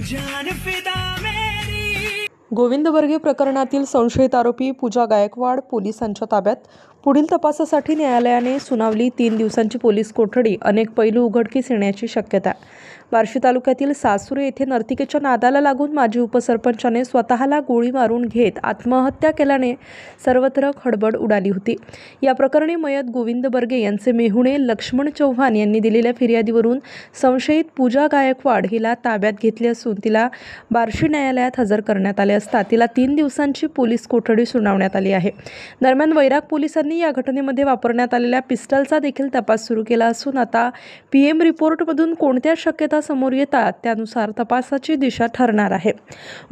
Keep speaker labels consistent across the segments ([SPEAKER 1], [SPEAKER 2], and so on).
[SPEAKER 1] जान फिदा मेरी।
[SPEAKER 2] गोविंद बर्गे प्रकरणातील संशयित आरोपी पूजा गायकवाड पोलिसांच्या ताब्यात। पुढील तपासासाठी न्यायालयाने सुनावली 3 दिवसांची पोलीस कोठडी। अनेक पैलू उघडकीस येण्याची शक्यता। बार्शी तालुक्यातील सासुरे येथे नर्तिकेच्या नादाला लागून माजी उपसरपंचाने स्वतःला गोळी मारून घेत आत्महत्या केल्याने सर्वत्र खळबळ उडाली होती। या प्रकरणी मयत गोविंद बर्गे यांचे मेहुणे लक्ष्मण चव्हाण यांनी दिलेल्या फिर्यादीवरून संशयित पूजा गायकवाड हिला ताब्यात घेतले असून तिला बार्शी न्यायालयात हजर करण्यात आले असता तिला 3 दिवसांची पोलीस कोठडी सुनावण्यात आली आहे। दरम्यान वैराग पोलिसांनी या घटनेमध्ये वापरण्यात आलेल्या पिस्टलचा देखील तपास सुरू केला असून आता पीएम रिपोर्टमधून कोणत्या शक्यता समोर येतात त्यानुसार तपासाची दिशा ठरणार आहे।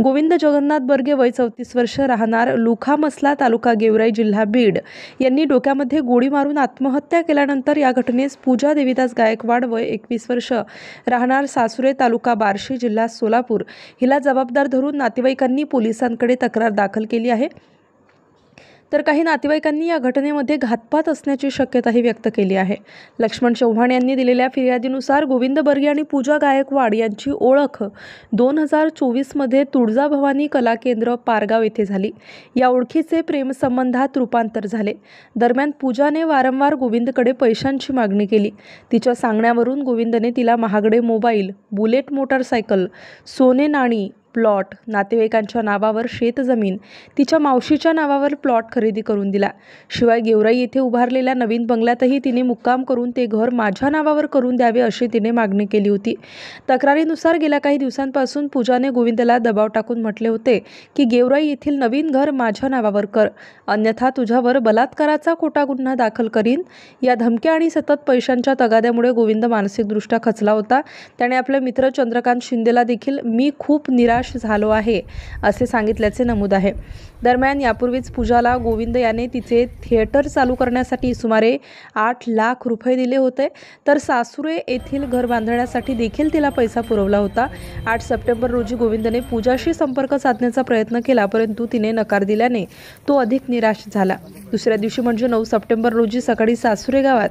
[SPEAKER 2] गोविंद जगन्नाथ बर्गे वय 34 वर्ष राहणार लुखामसला तालुका गेवराई जिल्हा बीड यांनी डोक्यामध्ये गोळी मारून आत्महत्या केल्यानंतर या घटनेस पूजा देवीदास गायकवाड वय 21 वर्ष राहणार सासुरे तालुका बार्शी जिल्हा सोलापूर हिला जबाबदार धरून नातेवाईकांनी पोलिसांकडे तक्रार दाखल केली आहे। तर काही नातेवाईकांनी या घटनेमध्ये घातपात असण्याची शक्यताही व्यक्त केली आहे। लक्ष्मण चव्हाण यांनी दिलेल्या फिर्यादीनुसार गोविंद बर्गे आणि पूजा गायकवाड यांची ओळख 2024 मध्ये तुळजाभवानी कला केंद्र पारगाव येथे झाली। या ओळखीचे प्रेमसंबंधात रूपांतर झाले। दरम्यान पूजाने वारंवार गोविंदकडे पैशांची मागणी केली। तिच्या सांगण्यावरून गोविंदने तिला महागडे मोबाईल, बुलेट मोटारसायकल, सोने नाणी, प्लॉट, नातेवाईकांच्या नावावर शेतजमीन, तिच्या मावशीच्या नावावर प्लॉट खरेदी करून दिला। शिवाय गेवराई येथे उभारलेल्या नवीन बंगल्यातही तिने मुक्काम करून ते घर माझ्या नावावर करून द्यावे अशी तिने मागणी केली होती। तक्रारीनुसार गेल्या काही दिवसांपासून पूजाने गोविंदला दबाव टाकून म्हटले होते की गेवराई येथील नवीन घर माझ्या नावावर कर, अन्यथा तुझ्यावर बलात्काराचा खोटा गुन्हा दाखल करीन। या धमक्या आणि सतत पैशांच्या तगाद्यामुळे गोविंद मानसिकदृष्ट्या खचला होता। त्याने आपले मित्र चंद्रकांत शिंदेला देखील मी खूप निराश झालो आहे असे सांगितल्याचे नमूद आहे। दरम्यान यापूर्वीच पूजाला गोविंद याने तिचे थिएटर चालू करण्यासाठी सुमारे 8 लाख रुपये दिले होते, तर सासुरे येथील घर बांधण्यासाठी देखील तिला पैसा पुरवला होता। 8 सप्टेंबर रोजी गोविंदने पूजाशी संपर्क साधण्याचा प्रयत्न केला, परंतु तिने नकार दिल्याने तो अधिक निराश झाला। दुसऱ्या दिवशी म्हणजे 9 सप्टेंबर रोजी सकाळी सासुरे गावात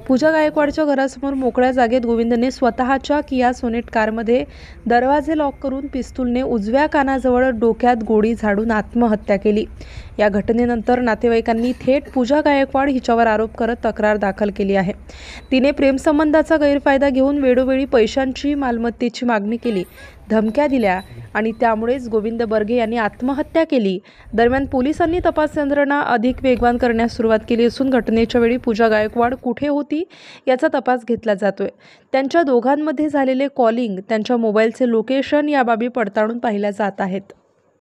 [SPEAKER 2] पूजा गायकवाडच्या घरासमोर मोकळ्या जागेत गोविंदने स्वतःच्या किया सोनेट कारमध्ये दरवाजे लॉक करून पिस्तूलने उजव्या कानाजवळ डोक्यात गोळी झाडून आत्महत्या केली। या घटनेनंतर नातेवाईकांनी थेट पूजा गायकवाड हिच्यावर आरोप करत तक्रार दाखल केली आहे। तिने प्रेमसंबंधाचा गैरफायदा घेऊन वेळोवेळी पैशांची, मालमत्तेची मागणी केली, धमक्या दिल्या आणि त्यामुळेच गोविंद बर्गे यांनी आत्महत्या केली। दरम्यान पोलिसांनी तपास यंत्रणा अधिक वेगवान करण्यास सुरुवात केली असून घटनेच्या वेळी पूजा गायकवाड कुठे होती याचा तपास घेतला जातोय। त्यांच्या दोघांमध्ये झालेले कॉलिंग, त्यांच्या मोबाईलचे लोकेशन या बाबी पडताळून पाहिल्या जात आहेत।